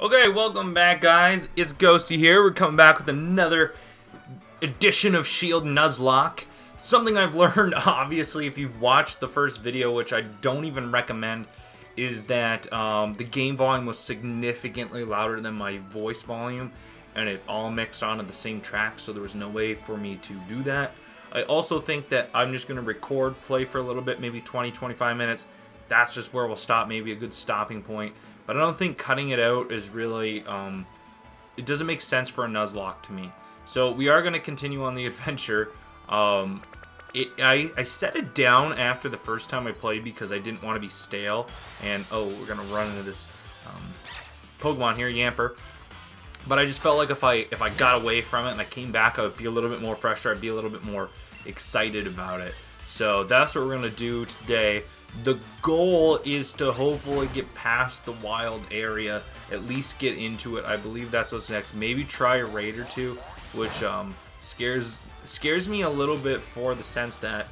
Okay, welcome back, guys. It's Ghosty here. We're coming back with another edition of Shield Nuzlocke. Something I've learned, obviously, if you've watched the first video, which I don't even recommend, is that the game volume was significantly louder than my voice volume, and it all mixed onto the same track, so there was no way for me to do that. I also think that I'm just going to record, play for a little bit, maybe 20-25 minutes. That's just where we'll stop, maybe a good stopping point. But I don't think cutting it out is really, it doesn't make sense for a Nuzlocke to me. So we are going to continue on the adventure. I set it down after the first time I played because I didn't want to be stale. And, oh, we're going to run into this Pokemon here, Yamper. But I just felt like if I got away from it and I came back, I would be a little bit more fresher. I'd be a little bit more excited about it. So that's what we're going to do today. The goal is to hopefully get past the wild area, at least get into it. I believe that's what's next. Maybe try a raid or two, which scares me a little bit for the sense that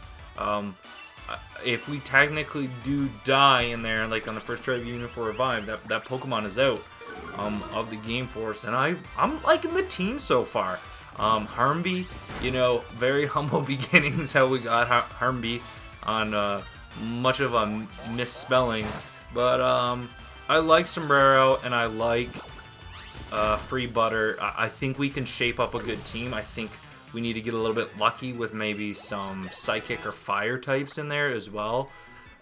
if we technically do die in there, like on the first try of Unit 4 Revive, that Pokemon is out of the game for us, and I'm liking the team so far. Harmby, you know, very humble beginnings how we got Harmby on much of a misspelling, but I like Sombrero and I like Free Butter. I think we can shape up a good team. I think we need to get a little bit lucky with maybe some Psychic or Fire types in there as well.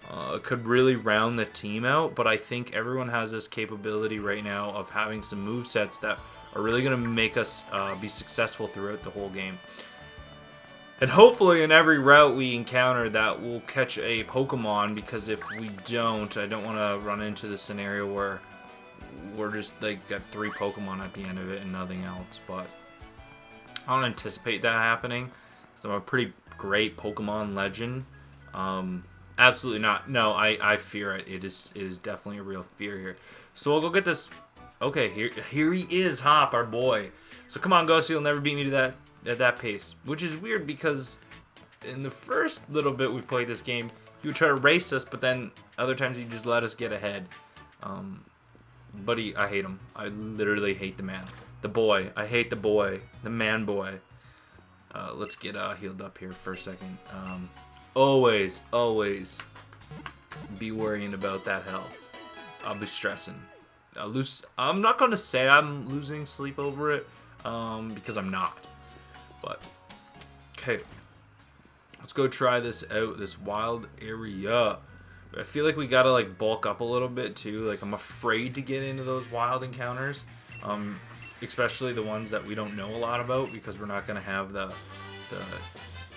It could really round the team out, but I think everyone has this capability right now of having some movesets that are really going to make us be successful throughout the whole game. And hopefully in every route we encounter that we'll catch a Pokemon, because if we don't, I don't want to run into the scenario where we're just like got 3 Pokemon at the end of it and nothing else. But I don't anticipate that happening, because I'm a pretty great Pokemon legend. Absolutely not. No, I fear it. It is definitely a real fear here. So we'll go get this. Okay, here he is, Hop, our boy. So come on, Ghost, you'll never beat me to that. At that pace, which is weird because in the first little bit we played this game, he would try to race us, but then other times he just let us get ahead. Buddy, I hate him. I literally hate the man. The boy. I hate the boy. The man boy. Let's get healed up here for a second. Always be worrying about that health. I'll be stressing. I'm not going to say I'm losing sleep over it, because I'm not. But, okay, let's go try this out, this wild area. I feel like we gotta, like, bulk up a little bit, too. Like, I'm afraid to get into those wild encounters, especially the ones that we don't know a lot about, because we're not gonna have the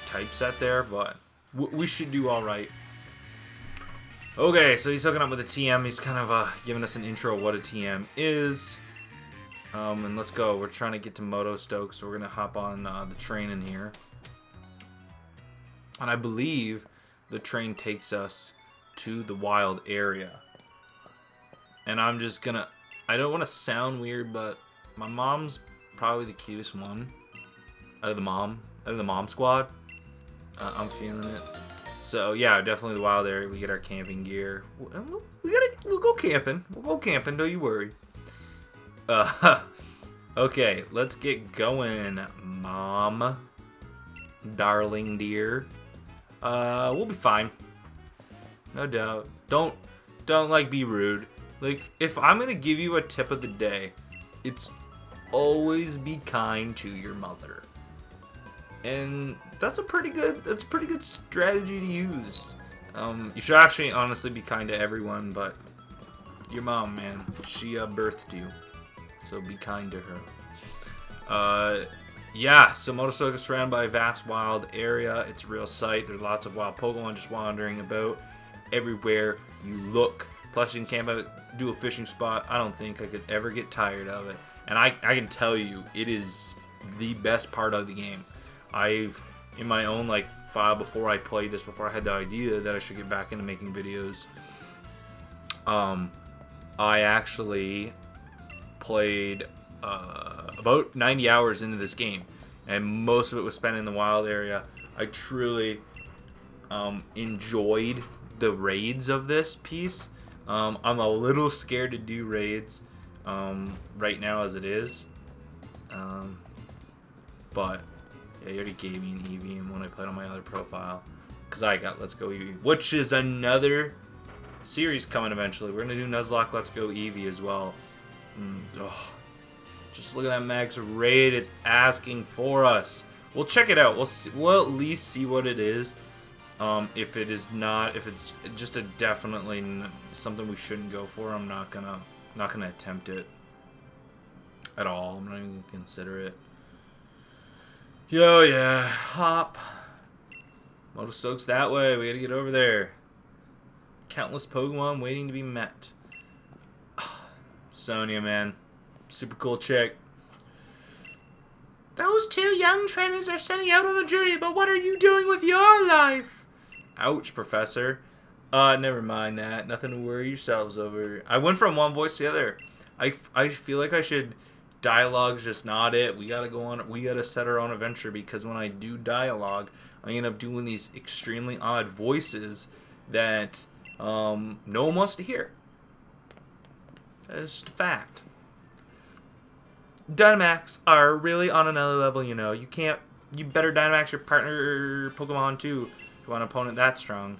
typeset there, but we should do alright. Okay, so he's hooking up with a TM. He's kind of giving us an intro of what a TM is. And let's go. We're trying to get to Moto Stoke, so we're going to hop on the train in here. And I believe the train takes us to the wild area. And I'm just going to... I don't want to sound weird, but my mom's probably the cutest one out of the mom squad. I'm feeling it. So, yeah, definitely the wild area. We get our camping gear. We'll go camping. We'll go camping, don't you worry. Okay, let's get going, Mom. Darling dear. We'll be fine. No doubt. Don't like be rude. Like, if I'm gonna give you a tip of the day, it's always be kind to your mother. And that's a pretty good strategy to use. You should actually honestly be kind to everyone, but your mom, man, she birthed you. So be kind to her. Yeah, so Motostoke is surrounded by a vast wild area. It's a real sight. There's lots of wild Pokemon just wandering about everywhere you look. Plus, you can camp out, do a fishing spot. I don't think I could ever get tired of it. And I can tell you, it is the best part of the game. In my own like file before I played this, before I had the idea that I should get back into making videos, I actually played about 90 hours into this game, and most of it was spent in the wild area. I truly enjoyed the raids of this piece. I'm a little scared to do raids right now as it is. But yeah, he already gave me an Eevee when I played on my other profile. Because I got Let's Go Eevee, which is another series coming eventually. We're going to do Nuzlocke Let's Go Eevee as well. Just look at that max raid. It's asking for us. We'll check it out. We'll see, we'll at least see what it is. If it's just a definitely something we shouldn't go for, I'm not gonna attempt it at all. I'm not even gonna consider it. Yo, yeah, hop. Motostoke's that way. We gotta get over there. Countless Pokemon waiting to be met. Sonia, man, super cool chick. Those two young trainers are setting out on a journey, but what are you doing with your life? Ouch, Professor. Never mind that. Nothing to worry yourselves over. I went from one voice to the other. I feel like I should. Dialogue's just not it. We gotta go on. We gotta set our own adventure, because when I do dialogue, I end up doing these extremely odd voices that no one wants to hear. That's just a fact. Dynamax are really on another level, you know. You better Dynamax your partner Pokemon too if you want an opponent that strong.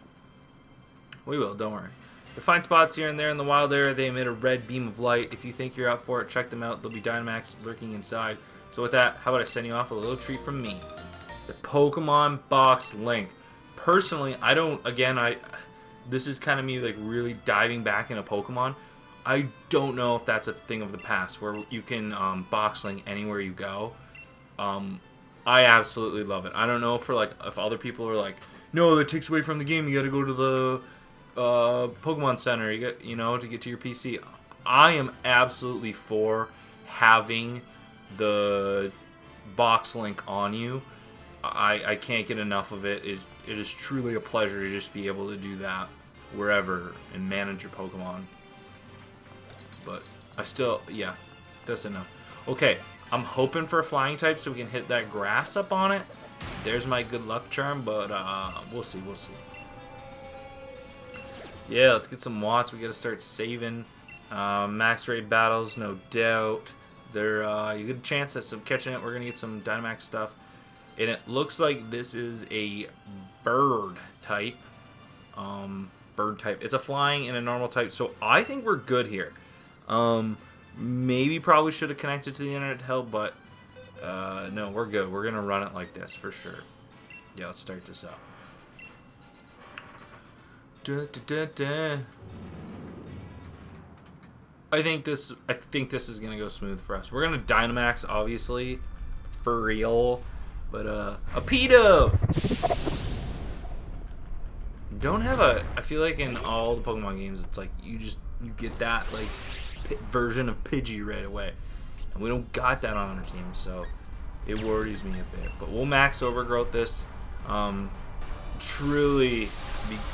We will, don't worry. You'll find spots here and there in the wild area. They emit a red beam of light. If you think you're out for it, check them out. There'll be Dynamax lurking inside. So with that, how about I send you off with a little treat from me? The Pokemon Box link. Personally, I don't, again, this is kind of me like really diving back into Pokemon. I don't know if that's a thing of the past where you can box link anywhere you go. I absolutely love it. I don't know for like if other people are like, no, that takes away from the game. You got to go to the Pokemon Center. You know, to get to your PC. I am absolutely for having the box link on you. I can't get enough of it. It is truly a pleasure to just be able to do that wherever and manage your Pokemon. But I still, yeah, that's enough. Okay, I'm hoping for a flying type so we can hit that grass up on it. There's my good luck charm, but we'll see, we'll see. Yeah, let's get some watts. We gotta start saving. Max raid battles, no doubt. You get a chance at some catching it. We're gonna get some Dynamax stuff. And it looks like this is a bird type. It's a flying and a normal type, so I think we're good here. Maybe probably should have connected to the internet to help, but no, we're good. We're gonna run it like this for sure. Yeah, let's start this out. I think this is gonna go smooth for us. We're gonna Dynamax, obviously, for real, but a Pidove. Don't have a. I feel like in all the Pokemon games, it's like you get that like version of Pidgey right away, and we don't got that on our team, so it worries me a bit. But we'll max overgrowth this. Truly,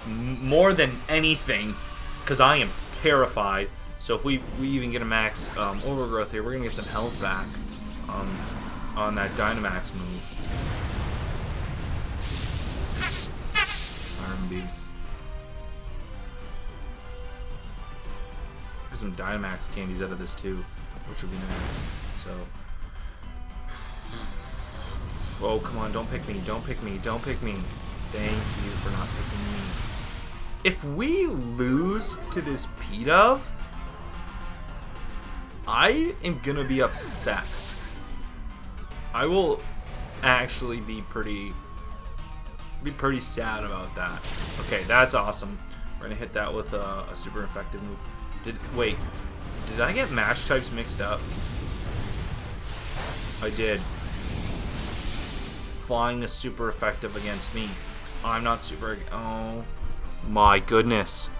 more than anything, because I am terrified. So if we even get a max overgrowth here, we're gonna get some health back on that Dynamax move. R&B. Get some Dynamax candies out of this too, which would be nice. So, oh come on, don't pick me, don't pick me, don't pick me. Thank you for not picking me. If we lose to this Pidove, I am gonna be upset. I will actually be pretty sad about that. Okay, that's awesome. We're gonna hit that with a super effective move. Wait, did I get match types mixed up? I did. Flying is super effective against me. I'm not super. Oh my goodness,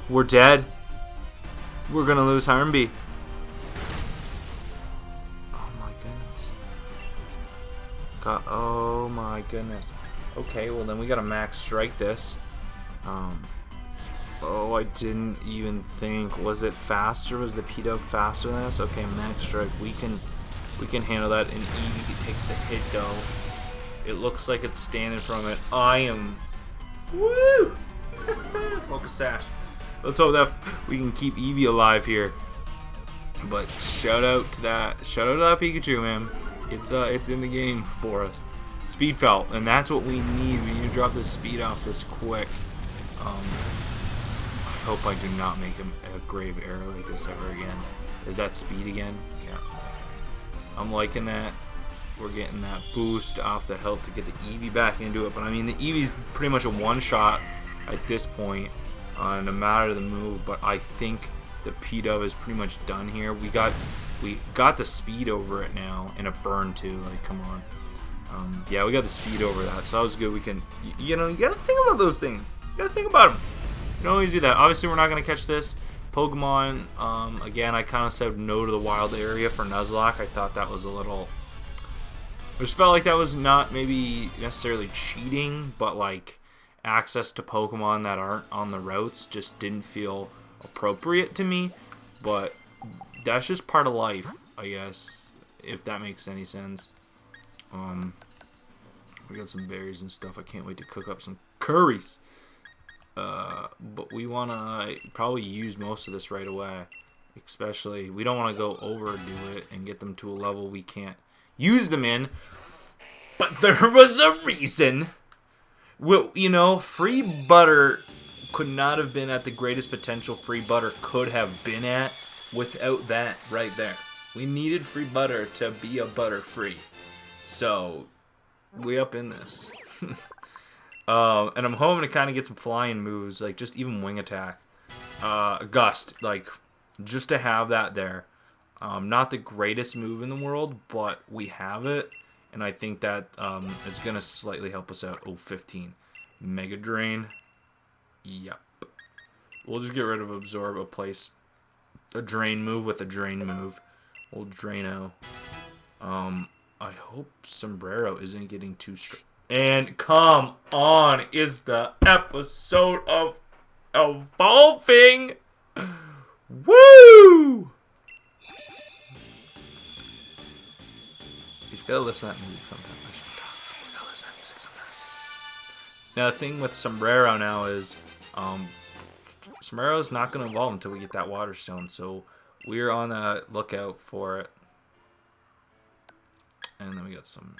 we're dead. We're gonna lose Harmby. God, oh my goodness. Okay, well then we gotta max strike this. Oh, I didn't even think. Was it faster? Was the Pidove faster than us? Okay, max strike. We can handle that. And Eevee takes the hit though. It looks like it's standing from it. I am. Woo! Focus sash. Let's hope that we can keep Eevee alive here. But shout out to that Pikachu, man. It's in the game for us. Speed felt, and that's what we need. We need to drop this speed off this quick. I hope I do not make a grave error like this ever again. Is that speed again? Yeah. I'm liking that. We're getting that boost off the health to get the Eevee back into it. But I mean, the Eevee's pretty much a one-shot at this point, no matter the move. But I think the P-Dove is pretty much done here. We got the speed over it now, and a burn too. Like, come on. Yeah, we got the speed over that, so that was good. We can, you know, you gotta think about those things. You gotta think about them. You don't always do that. Obviously, we're not gonna catch this Pokemon. Again, I kind of said no to the wild area for Nuzlocke. I thought that was a little. I just felt like that was not maybe necessarily cheating, but like access to Pokemon that aren't on the routes just didn't feel appropriate to me. But that's just part of life, I guess, if that makes any sense. We got some berries and stuff. I can't wait to cook up some curries. But we want to probably use most of this right away. Especially, we don't want to go overdo it and get them to a level we can't use them in. But there was a reason. Well, you know, free butter could not have been at the greatest potential free butter could have been at without that right there. We needed free butter to be a butter free. So, we up in this. And I'm hoping to kind of get some flying moves, like just even wing attack. Gust, like, just to have that there. Not the greatest move in the world, but we have it. And I think that it's going to slightly help us out. Oh, 15. Mega Drain. Yep. We'll just get rid of Absorb, replace a Drain move with a Drain move. Old Draino. I hope Sombrero isn't getting too strong. And come on, is the episode of evolving. Woo! He's gotta listen to that music sometimes. You gotta listen to that music sometimes. Now the thing with Sombrero now is, Sombrero's not gonna evolve until we get that Water Stone, so we're on the lookout for it. And then we got some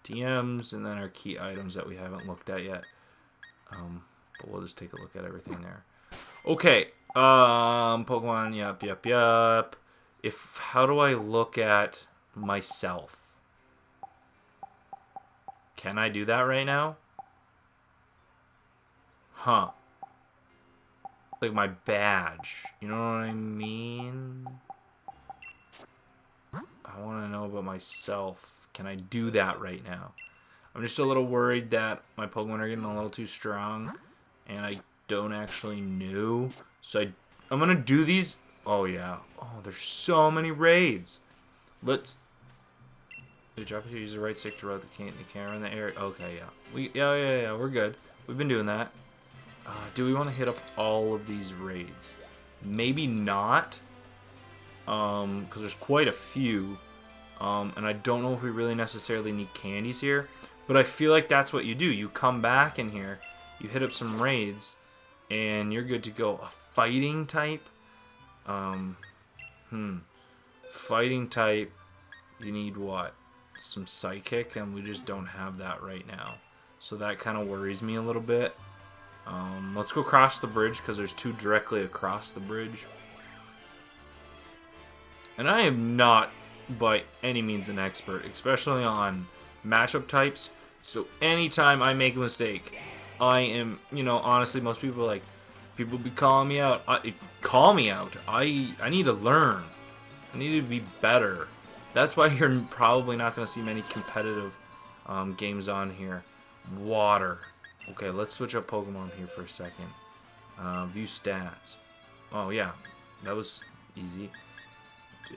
TMs, and then our key items that we haven't looked at yet. But we'll just take a look at everything there. Okay, Pokemon, yep. How do I look at myself? Can I do that right now? Huh. Like my badge. You know what I mean? I want to know about myself. Can I do that right now? I'm just a little worried that my Pokemon are getting a little too strong, and I don't actually know. So I'm going to do these. Oh, yeah. Oh, there's so many raids. Let's... Did drop here, use the right stick to route the camera in the area. Okay, yeah. Yeah, we're good. We've been doing that. Do we want to hit up all of these raids? Maybe not. Because there's quite a few. And I don't know if we really necessarily need candies here. But I feel like that's what you do. You come back in here, you hit up some raids, and you're good to go. A fighting type? Fighting type, you need what? Some psychic, and we just don't have that right now. So that kind of worries me a little bit. Let's go across the bridge, because there's two directly across the bridge. And I am not by any means an expert, especially on matchup types. So anytime I make a mistake, I am, you know, honestly, most people are like, people be calling me out. Call me out. I need to learn. I need to be better. That's why you're probably not going to see many competitive games on here. Water. Okay, let's switch up Pokemon here for a second. View stats. Oh, yeah. That was easy.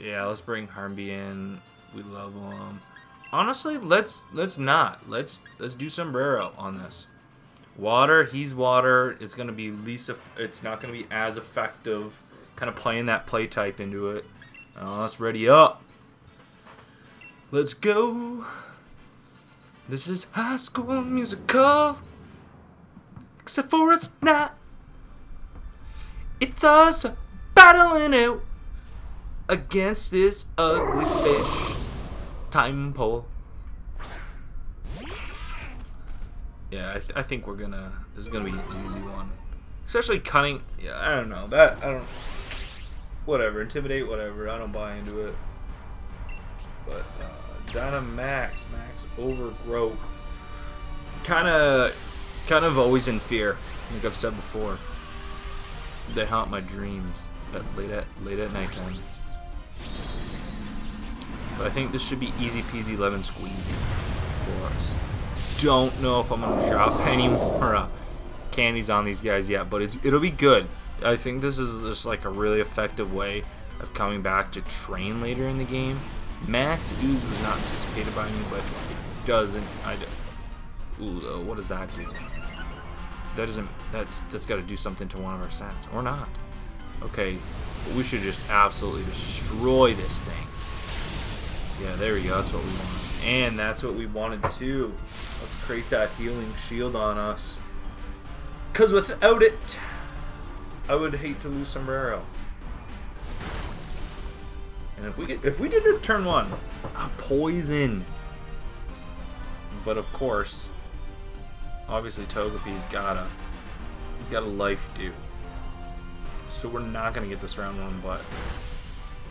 Yeah, let's bring Harmby in. We love him. Honestly, let's not. Let's do Sombrero on this. Water, he's water. It's gonna be it's not gonna be as effective. Kind of playing that play type into it. Let's ready up. Let's go. This is High School Musical. Except for it's not. It's us battling out. against this ugly fish. Time pole. Yeah, I think we're gonna. This is gonna be an easy one, especially cutting. Yeah, I don't know that. I don't. Whatever, intimidate, whatever. I don't buy into it. But Dynamax, Max Overgrowth. Kind of always in fear. Like I've said before. They haunt my dreams late at nighttime. But I think this should be easy peasy lemon squeezy for us. Don't know if I'm gonna drop any more candies on these guys yet, but it'll be good. I think this is just like a really effective way of coming back to train later in the game. Max Ooze was not anticipated by me, but it doesn't. Ooh, what does that do? That doesn't. That's got to do something to one of our stats, or not. Okay, we should just absolutely destroy this thing. Yeah, there we go. That's what we wanted, and that's what we wanted too. Let's create that healing shield on us. Cause without it, I would hate to lose Sombrero. And if we did this turn one, poison. But of course, obviously Togepi's he's got a life due. So we're not gonna get this round one, but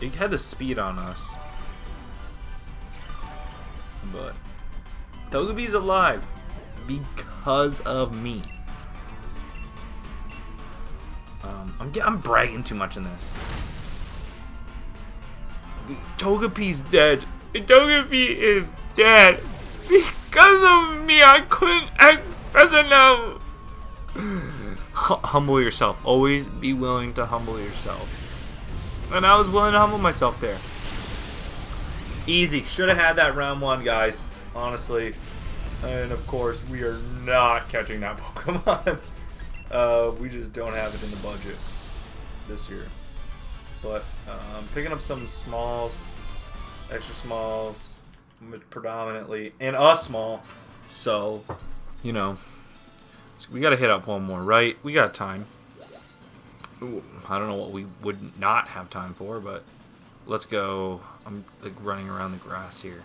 it had the speed on us. But Togepi's alive because of me. I'm bragging too much in this. Togepi's dead. Togepi is dead because of me. I couldn't act fast enough. Humble yourself. Always be willing to humble yourself. And I was willing to humble myself there. Easy. Should have had that round one, guys. Honestly. And of course, we are not catching that Pokemon. We just don't have it in the budget this year. But I'm picking up some smalls, extra smalls, predominantly, and a small. So, you know, we got to hit up one more, right? We got time. Ooh, I don't know what we would not have time for, but let's go. I'm like running around the grass here.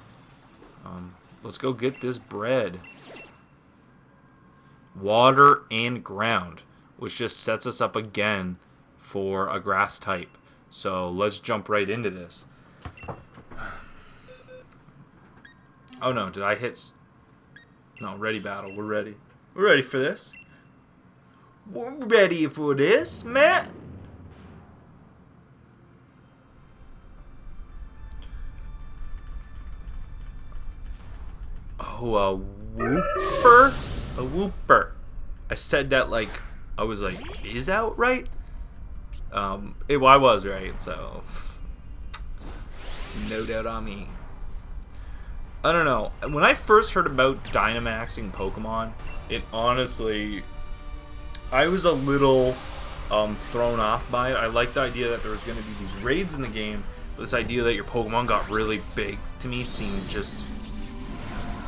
Let's go get this bread. Water and ground, which just sets us up again for a grass type. So let's jump right into this. Oh no, did I hit? No, ready battle. We're ready. We're ready for this. We're ready for this, Matt. Oh, a whooper? A whooper. I said that like, I was like, is that right? Well, I was right, so no doubt on me. I don't know. When I first heard about Dynamaxing Pokemon, it honestly, I was a little thrown off by it. I liked the idea that there was going to be these raids in the game, but this idea that your Pokemon got really big to me seemed just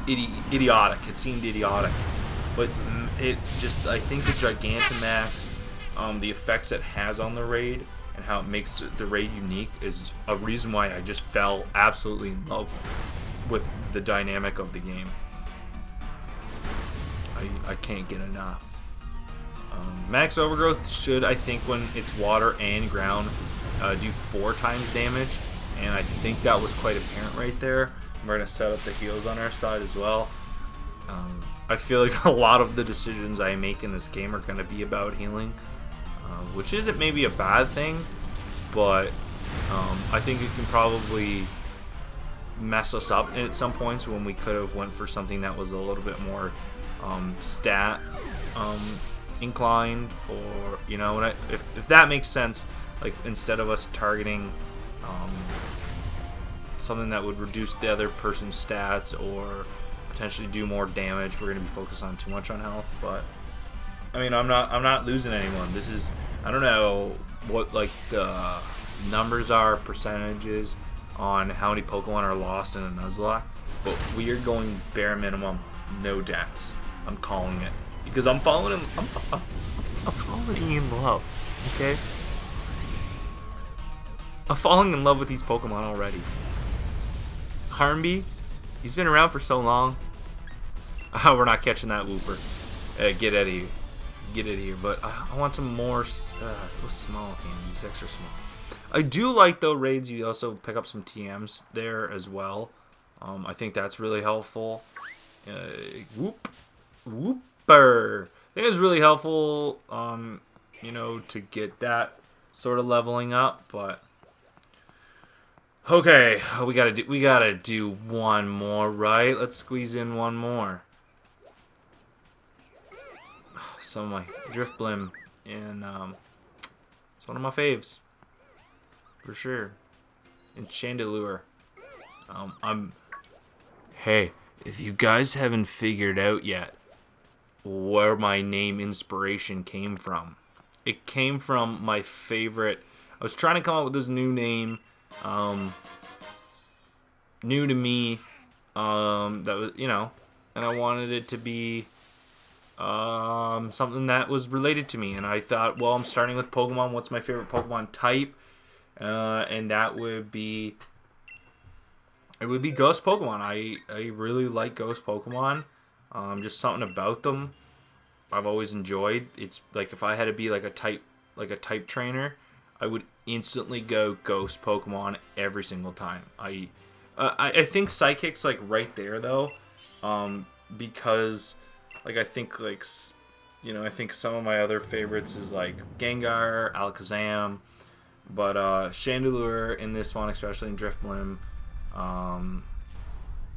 idiotic. It seemed idiotic. But it just, I think the Gigantamax, the effects it has on the raid and how it makes the raid unique is a reason why I just fell absolutely in love with the dynamic of the game. I can't get enough. Max Overgrowth should, I think, when it's water and ground, do 4 times damage, and I think that was quite apparent right there. We're going to set up the heals on our side as well. I feel like a lot of the decisions I make in this game are going to be about healing, which isn't maybe a bad thing, but I think it can probably mess us up at some points when we could have went for something that was a little bit more stat inclined, or, you know, if that makes sense, like instead of us targeting something that would reduce the other person's stats or potentially do more damage, we're going to be focused on too much on health. But I mean, I'm not losing anyone. This is, I don't know what like the numbers are, percentages on how many Pokemon are lost in a Nuzlocke, but we are going bare minimum no deaths. I'm calling it because I'm falling in love. Okay, I'm falling in love with these Pokemon already. Harmby, he's been around for so long. Oh, we're not catching that Wooper. Get out of here. Get out of here. But I want some more small candies, extra small. I do like, though, raids. You also pick up some TMs there as well. I think that's really helpful. Wooper. I think it's really helpful, you know, to get that sort of leveling up. But okay, we gotta do one more, right? Let's squeeze in one more. Some of my Drift Blim, and it's one of my faves for sure. And Chandelure. Hey, if you guys haven't figured out yet where my name inspiration came from, it came from my favorite. I was trying to come up with this new name, new to me, that was, you know, and I wanted it to be something that was related to me, and I thought, well, I'm starting with Pokemon. What's my favorite Pokemon type? And that would be, it would be Ghost Pokemon. I really like Ghost Pokemon. Just something about them I've always enjoyed. It's like if I had to be like a type trainer, I would instantly go Ghost Pokemon every single time. I think Psychic's like right there though, because like I think like, you know, I think some of my other favorites is like Gengar, Alakazam, but Chandelure in this one, especially in Drift Blim,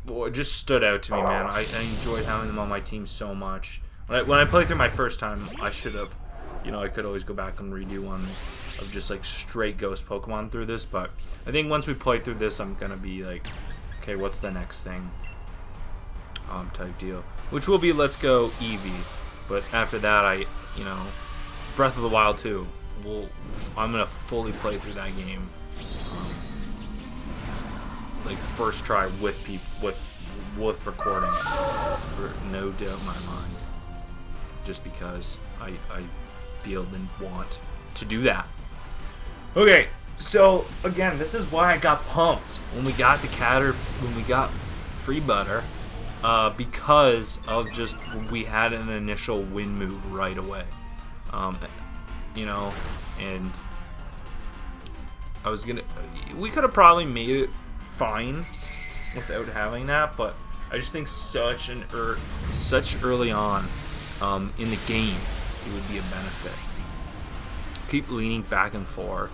well, it just stood out to me, man. I enjoyed having them on my team so much. When I played through my first time, I should have, you know, I could always go back and redo one of just like straight Ghost Pokemon through this. But I think once we play through this, I'm gonna be like, okay, what's the next thing? Type deal, which will be let's go Eevee. But after that, you know, Breath of the Wild 2. I'm gonna fully play through that game, like first try with with recording, for no doubt in my mind. Just because I feel and want to do that. Okay, so again, this is why I got pumped when we got when we got Free Butter, because of just we had an initial win move right away, you know, and we could have probably made it fine without having that, but I just think such early on in the game it would be a benefit. Keep leaning back and forth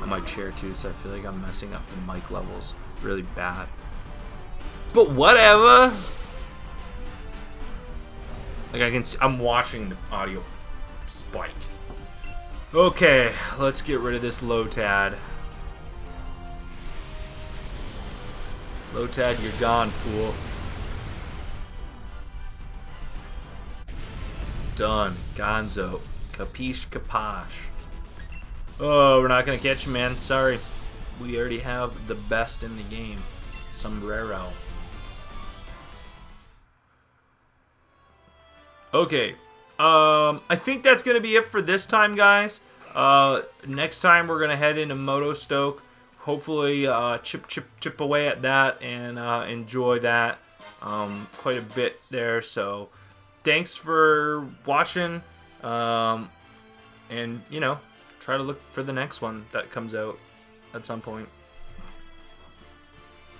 on my chair too, so I feel like I'm messing up the mic levels really bad. But whatever. Like I'm watching the audio spike. Okay, let's get rid of this Lotad. Lotad, you're gone, fool. Done. Gonzo. Capiche caposh. Oh, we're not gonna catch him, man. Sorry. We already have the best in the game. Sombrero. Okay. I think that's gonna be it for this time, guys. Next time we're gonna head into Motostoke. Hopefully, chip away at that and enjoy that quite a bit there. So, thanks for watching, and you know, try to look for the next one that comes out at some point.